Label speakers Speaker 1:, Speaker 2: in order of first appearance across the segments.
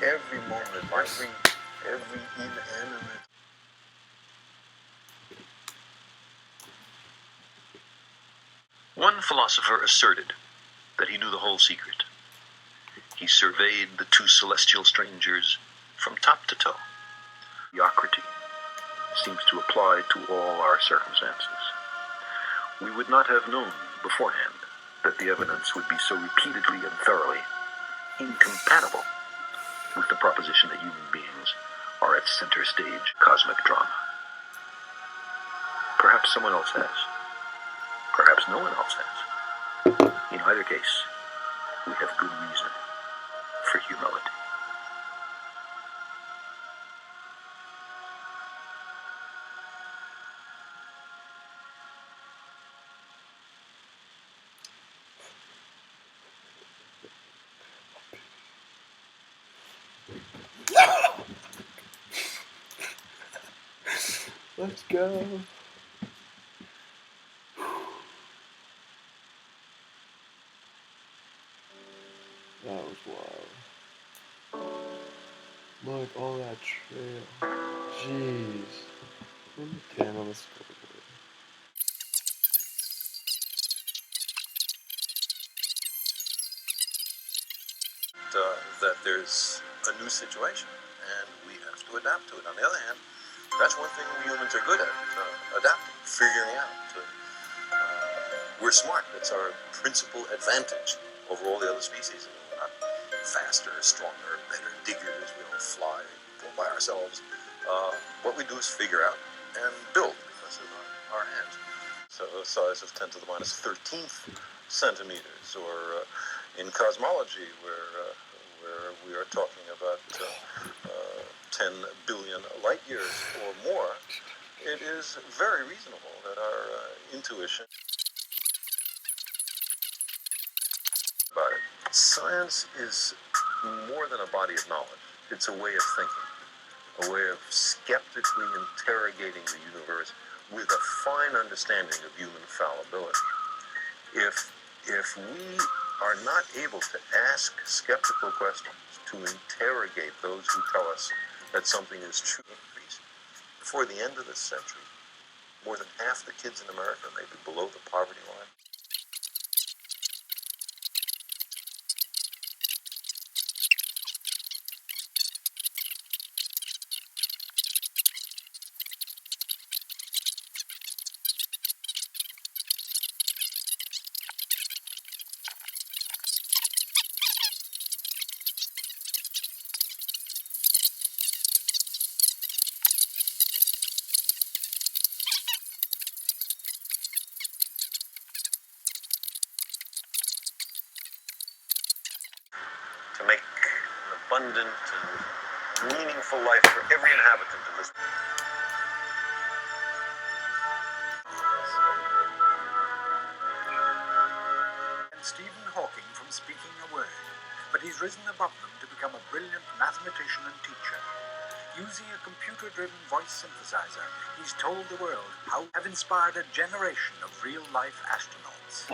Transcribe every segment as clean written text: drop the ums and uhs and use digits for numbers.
Speaker 1: every moment, every inanimate.
Speaker 2: One philosopher asserted that he knew the whole secret. He surveyed the two celestial strangers from top to toe. Mediocrity seems to apply to all our circumstances. We would not have known beforehand that the evidence would be so repeatedly and thoroughly incompatible with the proposition that human beings are at center stage cosmic drama. Perhaps someone else has. Perhaps no one else has. In either case, we have good reason for humility.
Speaker 3: Let's go. That was wild. Look, all that trail. Jeez. 10 on the scoreboard.
Speaker 1: That there's a new situation and we have to adapt to it. On the other hand, that's one thing we humans are good at, adapting, figuring out. We're smart. It's our principal advantage over all the other species. We're not faster, stronger, better diggers. We don't fly, go by ourselves. What we do is figure out and build because of our hands. So the size of 10 to the minus 13th centimeters, or in cosmology, where we are talking about 10 billion light years or more, it is very reasonable that our intuition about it. Science is more than a body of knowledge. It's a way of thinking, a way of skeptically interrogating the universe with a fine understanding of human fallibility. If we are not able to ask skeptical questions, to interrogate those who tell us that something is true, before the end of this century, more than half the kids in America may be below the poverty line. To make an abundant and meaningful life for every inhabitant of this.
Speaker 4: And Stephen Hawking from speaking a word, but he's risen above them to become a brilliant mathematician and teacher. Using a computer-driven voice synthesizer, he's told the world how to have inspired a generation of real-life astronauts.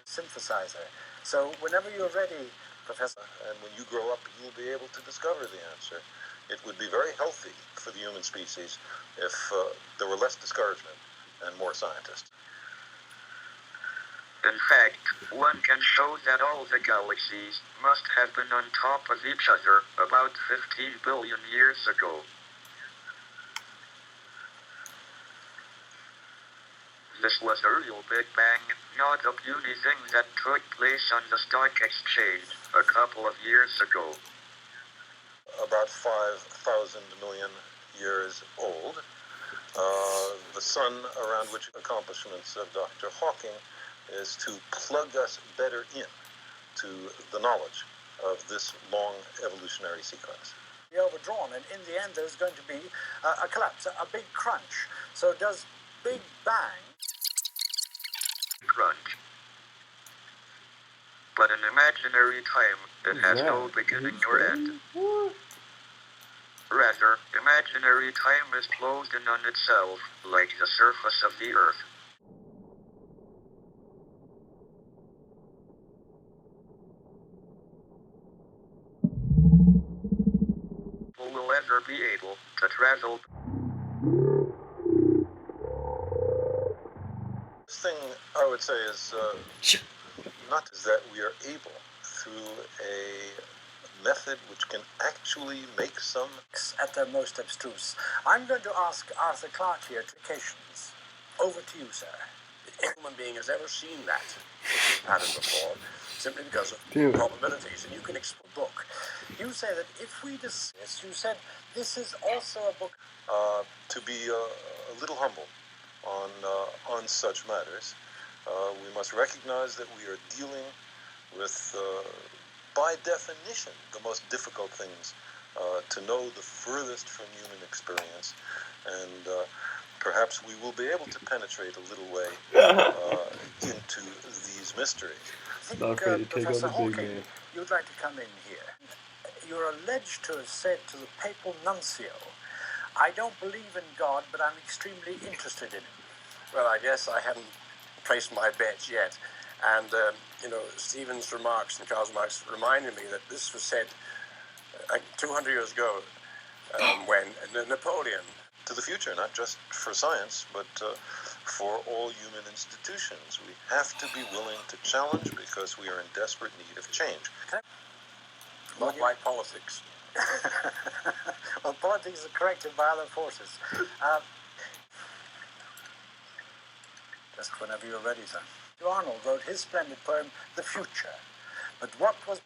Speaker 4: Synthesizer. So whenever you're ready, Professor,
Speaker 1: and when you grow up, you'll be able to discover the answer. It would be very healthy for the human species if there were less discouragement and more scientists.
Speaker 5: In fact, one can show that all the galaxies must have been on top of each other about 15 billion years ago. This was a real Big Bang, not a puny thing that took place on the stock exchange a couple of years ago.
Speaker 1: About 5,000 million years old. The sun, around which accomplishments of Dr. Hawking is to plug us better in to the knowledge of this long evolutionary sequence.
Speaker 4: be overdrawn, and in the end there's going to be a collapse, a big crunch. So does Big Bang...
Speaker 5: Crunch. But in imaginary time, it has no beginning nor end. Rather, imaginary time is closed in on itself, like the surface of the Earth. will ever be able to travel.
Speaker 1: The thing I would say is not that we are able, through a method which can actually make some
Speaker 4: At their most abstruse. I'm going to ask Arthur Clarke here to occasions. Over to you, sir.
Speaker 6: If a human being has ever seen that pattern before, simply because of
Speaker 3: Dude.
Speaker 6: probabilities, and you can explore
Speaker 4: a book. You say that if we dismiss, you said this is also a book.
Speaker 1: to be a little humble on such matters. We must recognize that we are dealing with, by definition, the most difficult things to know, the furthest from human experience, and perhaps we will be able to penetrate a little way into these mysteries.
Speaker 4: I think,
Speaker 3: Not afraid to take on
Speaker 4: Professor
Speaker 3: the big
Speaker 4: Hawking,
Speaker 3: man.
Speaker 4: you'd like to come in here. You're alleged to have said to the papal nuncio, I don't believe in God, but I'm extremely interested in him.
Speaker 6: Well, I guess I haven't placed my bets yet. And, Stephen's remarks and Carl's remarks reminded me that this was said 200 years ago when Napoleon...
Speaker 1: To the future, not just for science, but for all human institutions. We have to be willing to challenge because we are in desperate need of change.
Speaker 6: Not like politics.
Speaker 4: Well, politics are corrected by other forces. Just whenever you're ready, sir. Arnold wrote his splendid poem, The Future. But what was...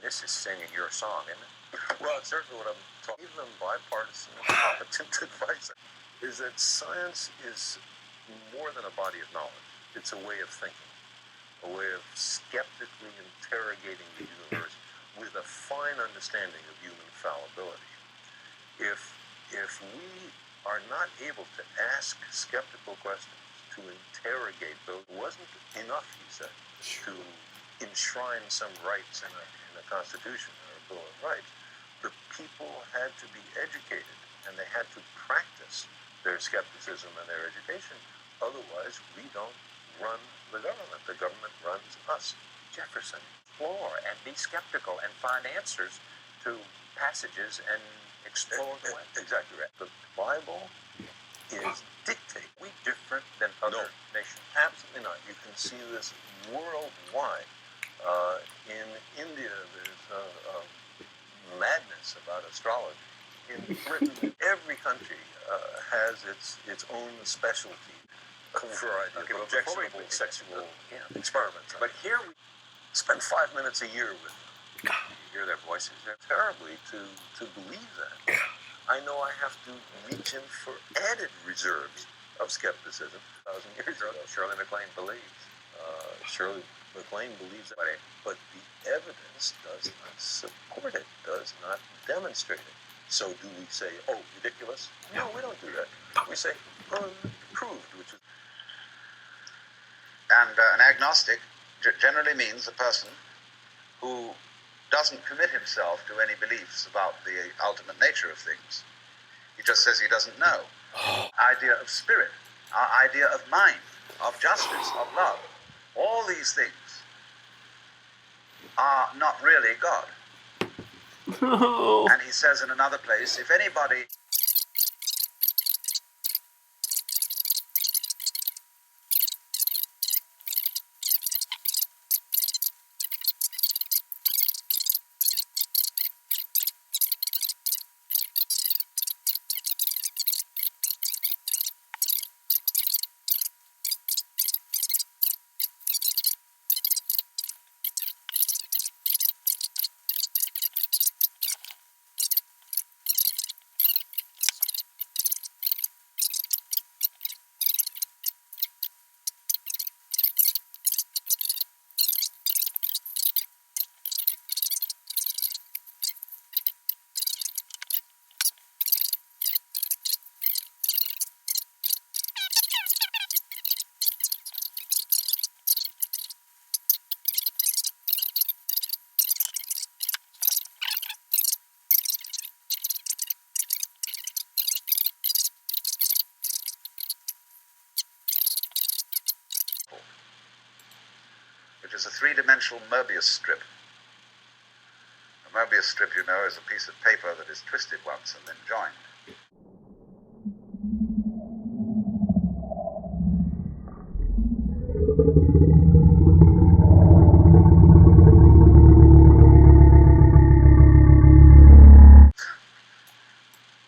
Speaker 6: This is singing your song, isn't it?
Speaker 1: Well, it's certainly what I'm talking. Even bipartisan, competent advice is that science is more than a body of knowledge. It's a way of thinking, a way of skeptically interrogating the universe with a fine understanding of human fallibility. If we are not able to ask skeptical questions, to interrogate those, it wasn't enough, he said, to enshrine some rights in a constitution or a Bill of Rights. The people had to be educated, and they had to practice their skepticism and their education. Otherwise, we don't run the government. The government runs us.
Speaker 6: Jefferson, explore and be skeptical and find answers to passages and explore the way.
Speaker 1: Exactly right. The Bible is dictated.
Speaker 6: We different than other nations?
Speaker 1: Absolutely not. You can see this worldwide. In India, there's madness about astrology. In Britain, every country has its own specialty, a variety of objectionable sexual experiments.
Speaker 6: But here we
Speaker 1: Spend 5 minutes a year with them.
Speaker 6: hear their voices.
Speaker 1: They're terribly to believe that. I know I have to reach in for added reserves of skepticism. 1,000 years ago,
Speaker 6: Shirley MacLaine believes.
Speaker 1: Shirley MacLaine believes that, but the evidence does not support it, does not demonstrate it. So do we say, oh, ridiculous? No, we don't do that. We say, unproved, which is...
Speaker 7: And an agnostic generally means a person who doesn't commit himself to any beliefs about the ultimate nature of things. He just says he doesn't know. Idea of spirit, our idea of mind, of justice, of love, all these things are not really God.
Speaker 3: No.
Speaker 7: And he says in another place, if anybody is a three-dimensional Möbius strip. A Möbius strip, you know, is a piece of paper that is twisted once and then joined.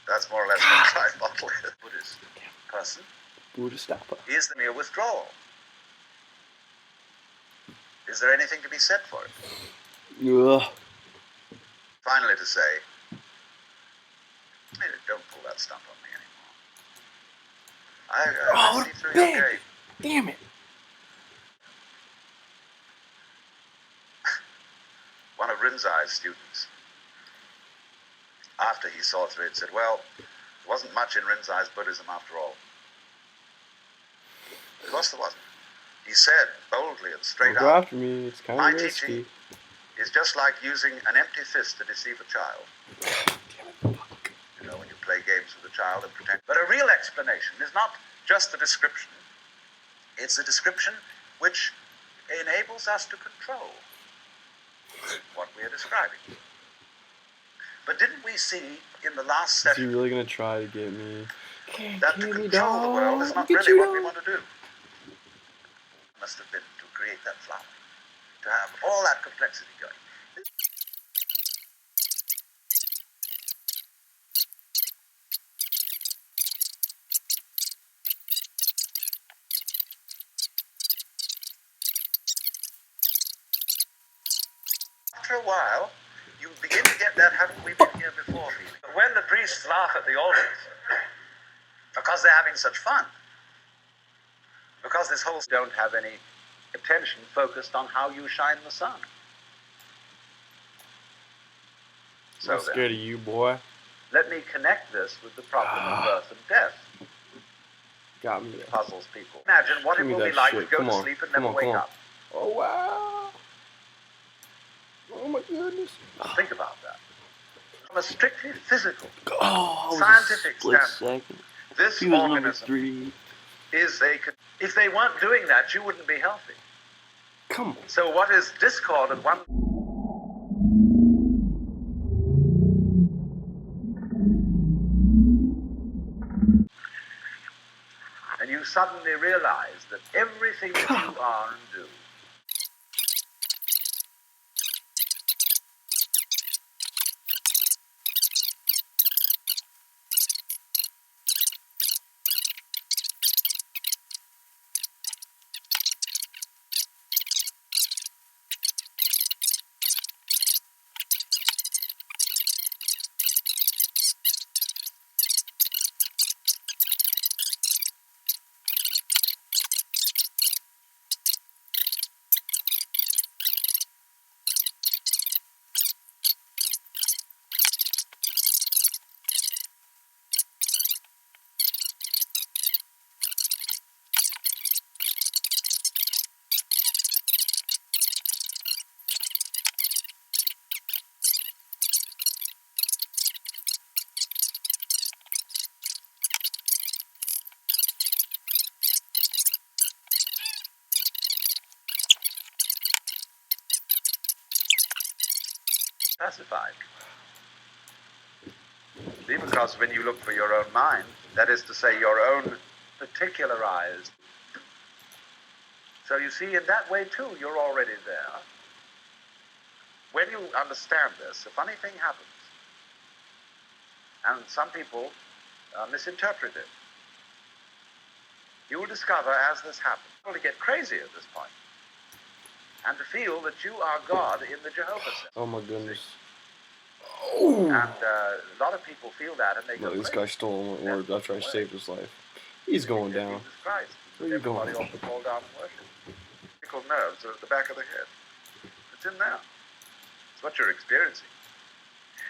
Speaker 7: That's more or less what Clive Bottle is. Buddhist person is the mere withdrawal. Is there anything to be said for it?
Speaker 3: Ugh.
Speaker 7: Finally to say, hey, don't pull that stuff on me anymore. I see through your game.
Speaker 3: Damn it.
Speaker 7: One of Rinzai's students, after he saw through it, said, well, there wasn't much in Rinzai's Buddhism after all. Of course there wasn't. He said boldly and straight
Speaker 3: Don't go
Speaker 7: out,
Speaker 3: after me. It's kind
Speaker 7: my
Speaker 3: of risky.
Speaker 7: teaching is just like using an empty fist to deceive a child. You know, when you play games with a child and pretend. But a real explanation is not just the description. It's the description which enables us to control what we are describing. But didn't we see in the last
Speaker 3: Is he
Speaker 7: session
Speaker 3: really gonna try to get me?
Speaker 7: that to control the world is not really what we want to do? Must have been to create that flower, to have all that complexity going. After a while, you begin to get that, haven't we been here before feeling? When the priests laugh at the altars, because they're having such fun, because this whole don't have any attention focused on how you shine the sun. So
Speaker 3: I'm scared of you, boy.
Speaker 7: let me connect this with the problem of birth and death.
Speaker 3: Got me.
Speaker 7: It puzzles people. Imagine what it
Speaker 3: Give me
Speaker 7: will be
Speaker 3: that
Speaker 7: like
Speaker 3: shit.
Speaker 7: to go
Speaker 3: Come
Speaker 7: to
Speaker 3: on.
Speaker 7: sleep and
Speaker 3: Come
Speaker 7: never
Speaker 3: on,
Speaker 7: wake
Speaker 3: come on.
Speaker 7: up.
Speaker 3: Oh, wow. Oh, my goodness.
Speaker 7: Think about that. From a strictly physical,
Speaker 3: Oh,
Speaker 7: scientific
Speaker 3: split
Speaker 7: standpoint,
Speaker 3: second.
Speaker 7: this
Speaker 3: He was number
Speaker 7: organism
Speaker 3: 3.
Speaker 7: is if they weren't doing that, you wouldn't be healthy.
Speaker 3: Come on.
Speaker 7: So what is discord at one and you suddenly realize that everything that you are and do pacified. See, because when you look for your own mind, that is to say, your own particularized. So you see, in that way too, you're already there. When you understand this, a funny thing happens. And some people misinterpret it. You will discover as this happens, to get crazy at this point, and to feel that you are God in the Jehovah sense.
Speaker 3: Oh, my goodness.
Speaker 7: And a lot of people feel that, and they go
Speaker 3: No, this
Speaker 7: crazy.
Speaker 3: guy stole my orb after I saved his life. He's going down.
Speaker 7: Jesus Christ.
Speaker 3: Where are you
Speaker 7: Everybody
Speaker 3: going?
Speaker 7: ought to fall down and worship. Critical nerves are at the back of the head. It's in there. It's what you're experiencing.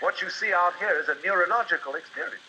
Speaker 7: What you see out here is a neurological experience.